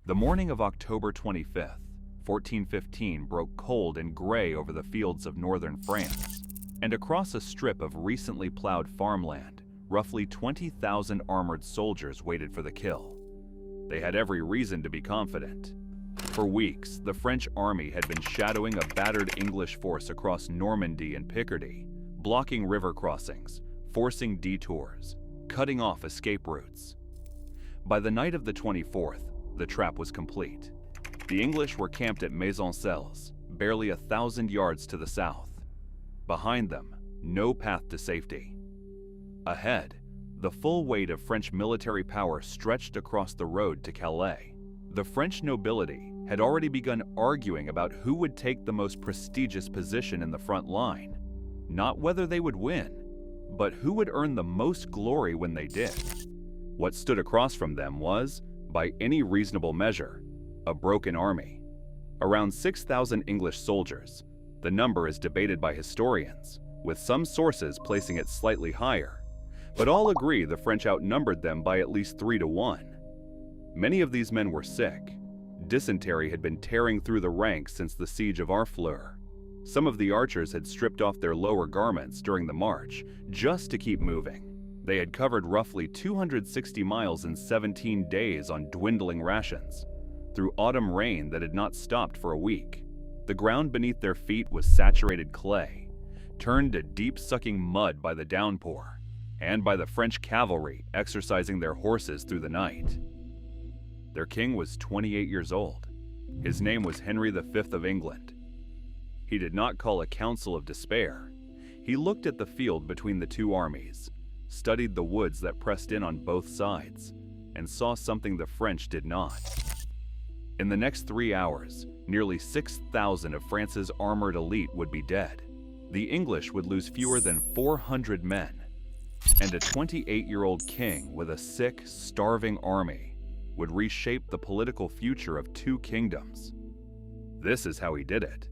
The morning of October 25th, 1415 broke cold and gray over the fields of northern France, and across a strip of recently plowed farmland, roughly 20,000 armored soldiers waited for the kill. They had every reason to be confident. For weeks, the French army had been shadowing a battered English force across Normandy and Picardy, blocking river crossings, forcing detours, cutting off escape routes. By the night of the 24th, the trap was complete. The English were camped at Maisoncelles, barely 1,000 yards to the south. Behind them, no path to safety. Ahead, the full weight of French military power stretched across the road to Calais. The French nobility had already begun arguing about who would take the most prestigious position in the front line. Not whether they would win, but who would earn the most glory when they did. What stood across from them was, by any reasonable measure, a broken army. Around 6,000 English soldiers. The number is debated by historians, with some sources placing it slightly higher, but all agree the French outnumbered them by at least 3-1. Many of these men were sick. Dysentery had been tearing through the ranks since the siege of Harfleur. Some of the archers had stripped off their lower garments during the march just to keep moving. They had covered roughly 260 miles in 17 days on dwindling rations, through autumn rain that had not stopped for a week. The ground beneath their feet was saturated clay, turned to deep-sucking mud by the downpour, and by the French cavalry exercising their horses through the night. Their king was 28 years old. His name was Henry V of England. He did not call a council of despair. He looked at the field between the two armies, studied the woods that pressed in on both sides, and saw something the French did not. In the next 3 hours, nearly 6,000 of France's armored elite would be dead. The English would lose fewer than 400 men, and a 28-year-old king with a sick, starving army would reshape the political future of two kingdoms. This is how he did it.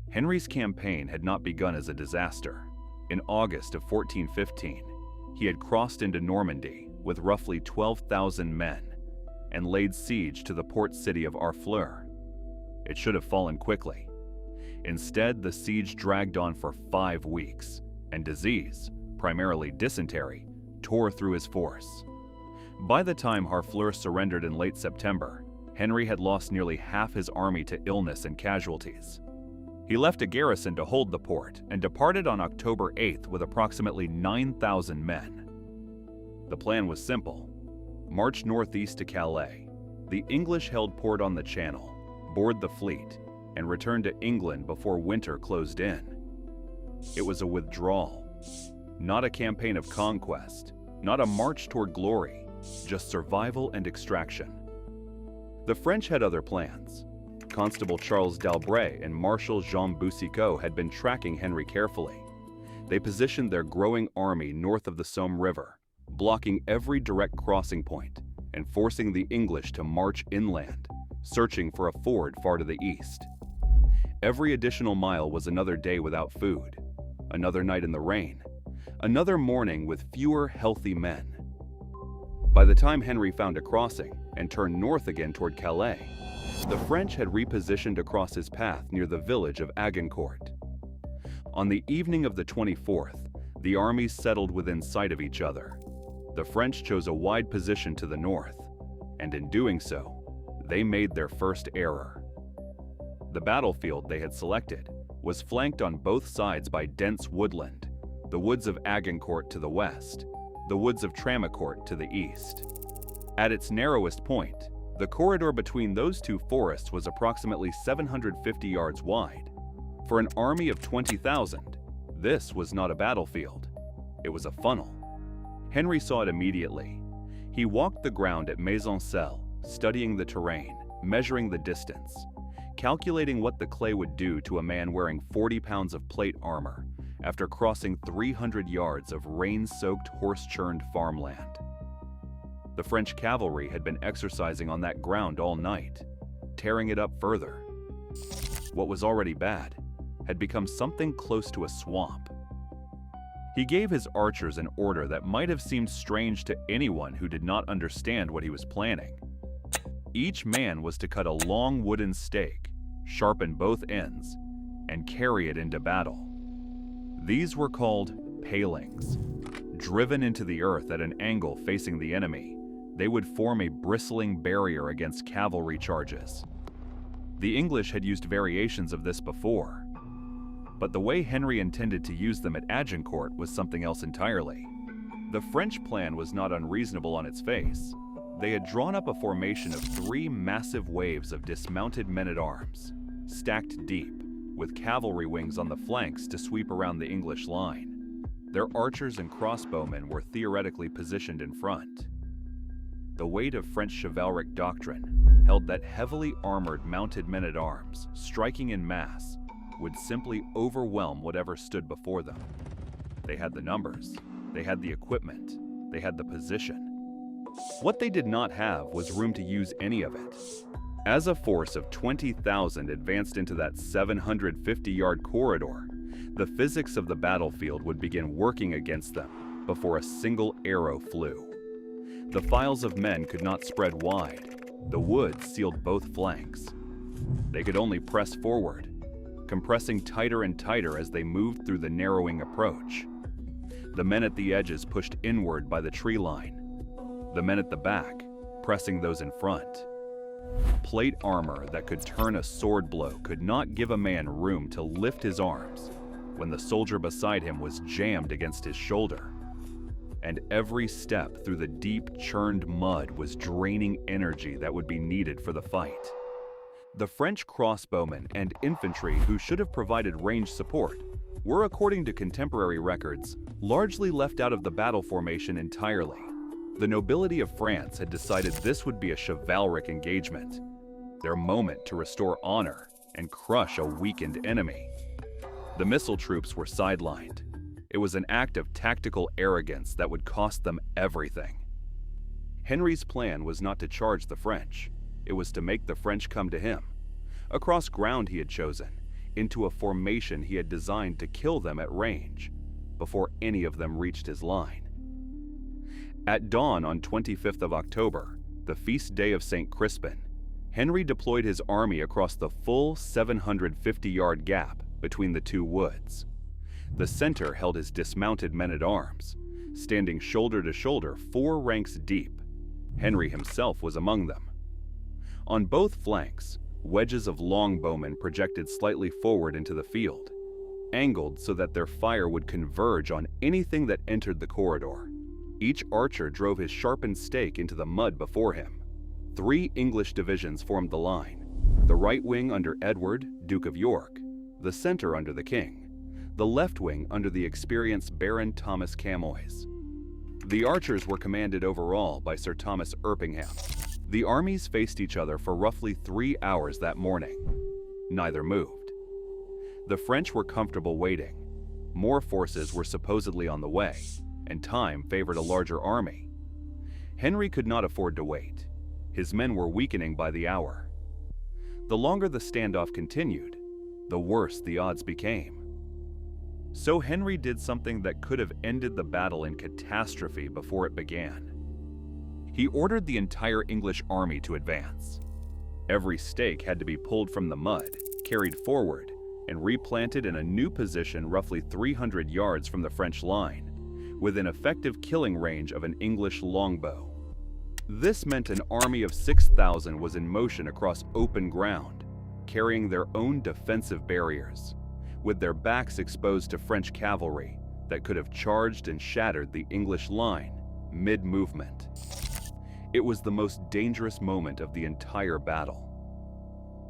Henry's campaign had not begun as a disaster. In August of 1415, he had crossed into Normandy with roughly 12,000 men and laid siege to the port city of Harfleur. It should have fallen quickly. Instead, the siege dragged on for 5 weeks, and disease, primarily dysentery, tore through his force. By the time Harfleur surrendered in late September, Henry had lost nearly half his army to illness and casualties. He left a garrison to hold the port and departed on October 8th with approximately 9,000 men. The plan was simple. March northeast to Calais. The English held port on the Channel, board the fleet, and return to England before winter closed in. It was a withdrawal, not a campaign of conquest, not a march toward glory, just survival and extraction. The French had other plans. Constable Charles d'Albret and Marshal Jean Boucicaut had been tracking Henry carefully. They positioned their growing army north of the Somme River, blocking every direct crossing point and forcing the English to march inland, searching for a ford far to the east. Every additional mile was another day without food, another night in the rain, another morning with fewer healthy men. By the time Henry found a crossing and turned north again toward Calais, the French had repositioned across his path near the village of Agincourt. On the evening of the 24th, the armies settled within sight of each other. The French chose a wide position to the north, and in doing so, they made their first error. The battlefield they had selected was flanked on both sides by dense woodland, the woods of Agincourt to the west, the woods of Tramecourt to the east. At its narrowest point, the corridor between those two forests was approximately 750 yards wide. For an army of 20,000, this was not a battlefield. It was a funnel. Henry saw it immediately. He walked the ground at Maisoncelles, studying the terrain, measuring the distance, calculating what the clay would do to a man wearing 40 pounds of plate armor after crossing 300 yards of rain-soaked, horse-churned farmland. The French cavalry had been exercising on that ground all night, tearing it up further. What was already bad had become something close to a swamp. He gave his archers an order that might have seemed strange to anyone who did not understand what he was planning. Each man was to cut a long wooden stake, sharpen both ends, and carry it into battle. These were called palings. Driven into the earth at an angle facing the enemy, they would form a bristling barrier against cavalry charges. The English had used variations of this before, but the way Henry intended to use them at Agincourt was something else entirely. The French plan was not unreasonable on its face. They had drawn up a formation of 3 massive waves of dismounted men-at-arms, stacked deep, with cavalry wings on the flanks to sweep around the English line. Their archers and crossbowmen were theoretically positioned in front. The weight of French chivalric doctrine held that heavily armored mounted men-at-arms, striking in mass, would simply overwhelm whatever stood before them. They had the numbers, they had the equipment, they had the position. What they did not have was room to use any of it. As a force of 20,000 advanced into that 750-yard corridor, the physics of the battlefield would begin working against them before a single arrow flew. The files of men could not spread wide. The woods sealed both flanks. They could only press forward, compressing tighter and tighter as they moved through the narrowing approach. The men at the edges pushed inward by the tree line. The men at the back pressing those in front. Plate armor that could turn a sword blow could not give a man room to lift his arms when the soldier beside him was jammed against his shoulder. And every step through the deep, churned mud was draining energy that would be needed for the fight. The French crossbowmen and infantry who should have provided range support were, according to contemporary records, largely left out of the battle formation entirely. The nobility of France had decided this would be a chivalric engagement, their moment to restore honor and crush a weakened enemy. The missile troops were sidelined. It was an act of tactical arrogance that would cost them everything. Henry's plan was not to charge the French. It was to make the French come to him, across ground he had chosen, into a formation he had designed to kill them at range, before any of them reached his line. At dawn on 25th of October, the feast day of St. Crispin, Henry deployed his army across the full 750-yard gap between the two woods. The center held his dismounted men-at-arms, standing shoulder to shoulder 4 ranks deep. Henry himself was among them. On both flanks, wedges of longbowmen projected slightly forward into the field, angled so that their fire would converge on anything that entered the corridor. Each archer drove his sharpened stake into the mud before him. 3 English divisions formed the line, the right wing under Edward, Duke of York, the center under the King, the left wing under the experienced Baron Thomas Camoys. The archers were commanded overall by Sir Thomas Erpingham. The armies faced each other for roughly 3 hours that morning. Neither moved. The French were comfortable waiting. More forces were supposedly on the way, and time favored a larger army. Henry could not afford to wait. His men were weakening by the hour. The longer the standoff continued, the worse the odds became. So Henry did something that could have ended the battle in catastrophe before it began. He ordered the entire English army to advance. Every stake had to be pulled from the mud, carried forward, and replanted in a new position roughly 300 yards from the French line, within effective killing range of an English longbow. This meant an army of 6,000 was in motion across open ground, carrying their own defensive barriers, with their backs exposed to French cavalry that could have charged and shattered the English line mid-movement. It was the most dangerous moment of the entire battle.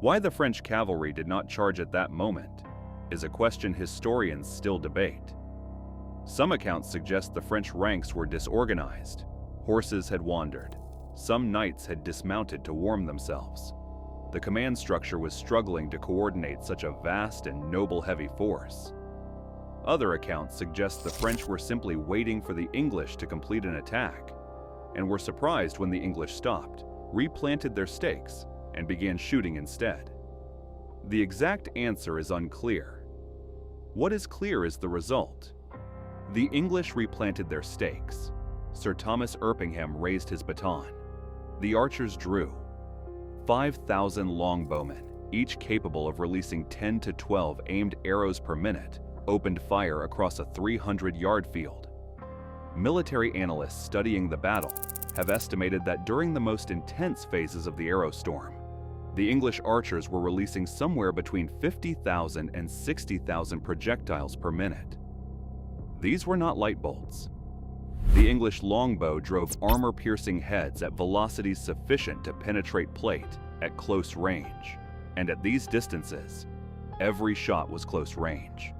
Why the French cavalry did not charge at that moment is a question historians still debate. Some accounts suggest the French ranks were disorganized. Horses had wandered. Some knights had dismounted to warm themselves. The command structure was struggling to coordinate such a vast and noble heavy force. Other accounts suggest the French were simply waiting for the English to complete an attack, and were surprised when the English stopped, replanted their stakes, and began shooting instead. The exact answer is unclear. What is clear is the result. The English replanted their stakes. Sir Thomas Erpingham raised his baton. The archers drew. 5,000 longbowmen, each capable of releasing 10 to 12 aimed arrows per minute, opened fire across a 300-yard field. Military analysts studying the battle have estimated that during the most intense phases of the arrow storm, the English archers were releasing somewhere between 50,000 and 60,000 projectiles per minute. These were not light bolts. The English longbow drove armor-piercing heads at velocities sufficient to penetrate plate at close range, and at these distances, every shot was close range.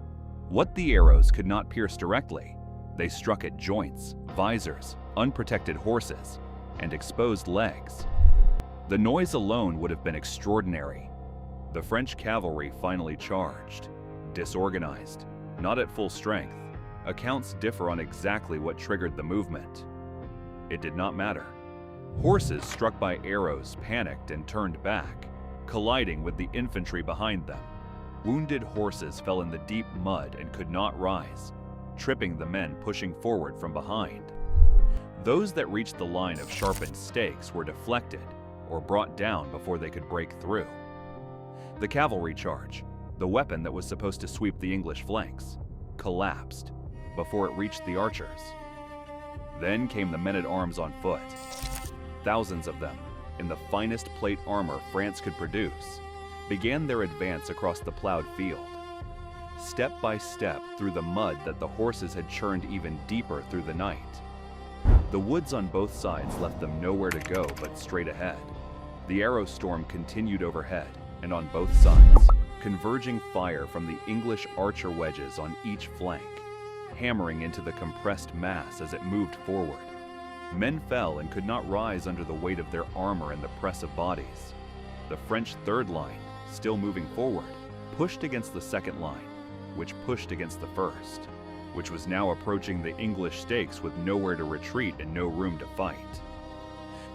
What the arrows could not pierce directly, they struck at joints, visors, unprotected horses, and exposed legs. The noise alone would have been extraordinary. The French cavalry finally charged, disorganized, not at full strength. Accounts differ on exactly what triggered the movement. It did not matter. Horses struck by arrows panicked and turned back, colliding with the infantry behind them. Wounded horses fell in the deep mud and could not rise, tripping the men pushing forward from behind. Those that reached the line of sharpened stakes were deflected or brought down before they could break through. The cavalry charge, the weapon that was supposed to sweep the English flanks, collapsed before it reached the archers. Then came the men-at-arms on foot. Thousands of them, in the finest plate armor France could produce, began their advance across the plowed field. Step by step through the mud that the horses had churned even deeper through the night. The woods on both sides left them nowhere to go but straight ahead. The arrow storm continued overhead and on both sides, converging fire from the English archer wedges on each flank, hammering into the compressed mass as it moved forward. Men fell and could not rise under the weight of their armor and the press of bodies. The French third line, still moving forward, pushed against the second line, which pushed against the first, which was now approaching the English stakes with nowhere to retreat and no room to fight.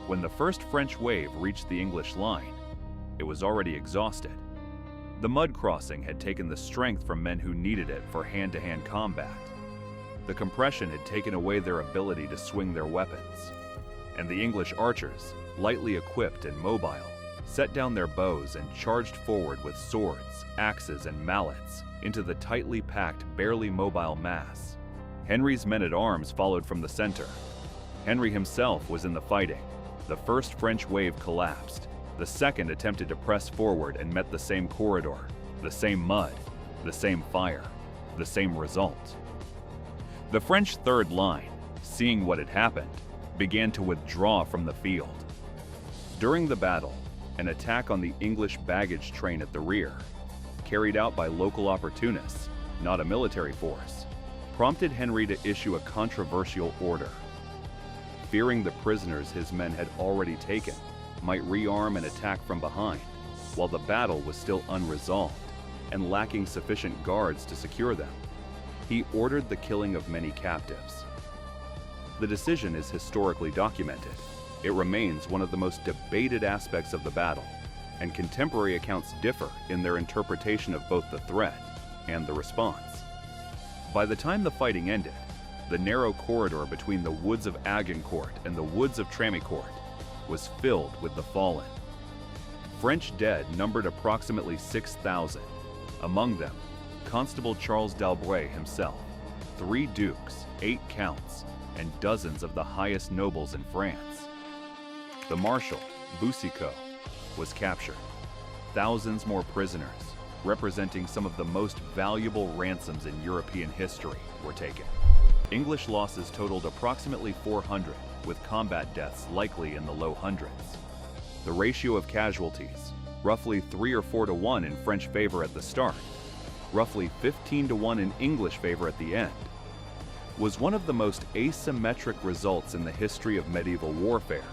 When the first French wave reached the English line, it was already exhausted. The mud crossing had taken the strength from men who needed it for hand-to-hand combat. The compression had taken away their ability to swing their weapons, and the English archers, lightly equipped and mobile, set down their bows and charged forward with swords, axes, and mallets into the tightly packed, barely mobile mass. Henry's men-at-arms followed from the center. Henry himself was in the fighting. The first French wave collapsed. The second attempted to press forward and met the same corridor, the same mud, the same fire, the same result. The French third line, seeing what had happened, began to withdraw from the field. During the battle, an attack on the English baggage train at the rear, carried out by local opportunists, not a military force, prompted Henry to issue a controversial order. Fearing the prisoners his men had already taken might rearm and attack from behind, while the battle was still unresolved and lacking sufficient guards to secure them, he ordered the killing of many captives. The decision is historically documented. It remains one of the most debated aspects of the battle, and contemporary accounts differ in their interpretation of both the threat and the response. By the time the fighting ended, the narrow corridor between the woods of Agincourt and the woods of Agincourt was filled with the fallen. French dead numbered approximately 6,000. Among them, Constable Charles d'Albret himself, 3 dukes, 8 counts, and dozens of the highest nobles in France. The Marshal, Boucicaut, was captured. Thousands more prisoners, representing some of the most valuable ransoms in European history, were taken. English losses totaled approximately 400, with combat deaths likely in the low hundreds. The ratio of casualties, roughly 3 or 4 to 1 in French favor at the start, roughly 15 to 1 in English favor at the end, was one of the most asymmetric results in the history of medieval warfare.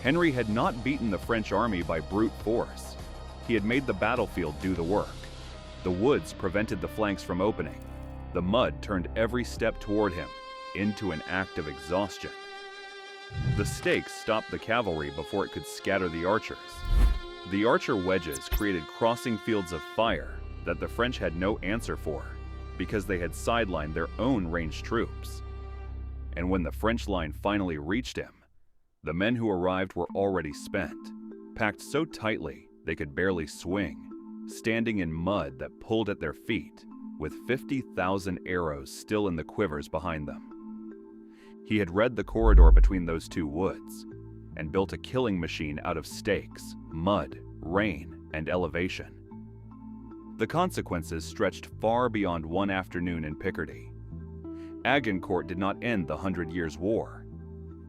Henry had not beaten the French army by brute force. He had made the battlefield do the work. The woods prevented the flanks from opening. The mud turned every step toward him into an act of exhaustion. The stakes stopped the cavalry before it could scatter the archers. The archer wedges created crossing fields of fire that the French had no answer for because they had sidelined their own ranged troops. And when the French line finally reached him, the men who arrived were already spent. packed so tightly they could barely swing, standing in mud that pulled at their feet, with 50,000 arrows still in the quivers behind them. He had read the corridor between those two woods, and built a killing machine out of stakes, mud, rain, and elevation. The consequences stretched far beyond one afternoon in Picardy. Agincourt did not end the 100 Years' War,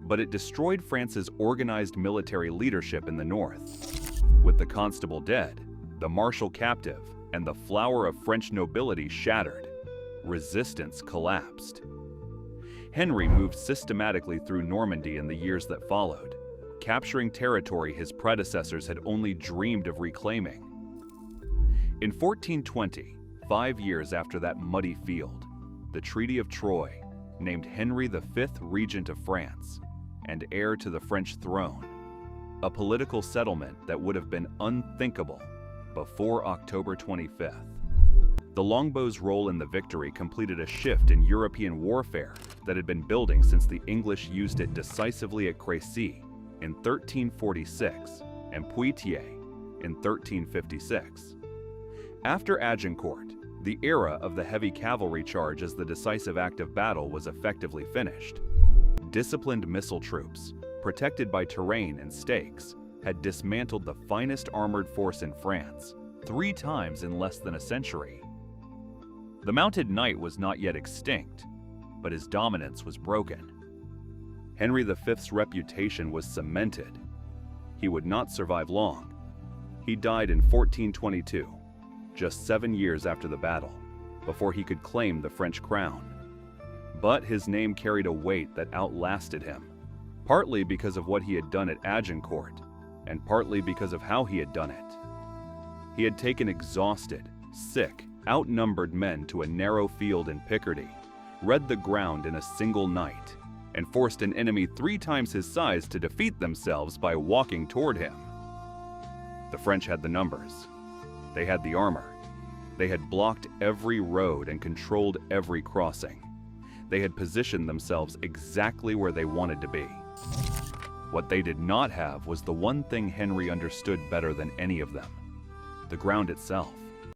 but it destroyed France's organized military leadership in the north. With the constable dead, the marshal captive, and the flower of French nobility shattered, resistance collapsed. Henry moved systematically through Normandy in the years that followed, capturing territory his predecessors had only dreamed of reclaiming. In 1420, 5 years after that muddy field, the Treaty of Troyes named Henry V Regent of France and heir to the French throne, a political settlement that would have been unthinkable before October 25th. The longbow's role in the victory completed a shift in European warfare that had been building since the English used it decisively at Crécy in 1346 and Poitiers in 1356. After Agincourt, the era of the heavy cavalry charge as the decisive act of battle was effectively finished. Disciplined missile troops, protected by terrain and stakes, had dismantled the finest armored force in France 3 times in less than a century. The mounted knight was not yet extinct, but his dominance was broken. Henry V's reputation was cemented. He would not survive long. He died in 1422, just 7 years after the battle, before he could claim the French crown. But his name carried a weight that outlasted him, partly because of what he had done at Agincourt, and partly because of how he had done it. He had taken exhausted, sick, outnumbered men to a narrow field in Picardy, read the ground in a single night, and forced an enemy 3 times his size to defeat themselves by walking toward him. The French had the numbers. They had the armor. They had blocked every road and controlled every crossing. They had positioned themselves exactly where they wanted to be. What they did not have was the one thing Henry understood better than any of them: the ground itself.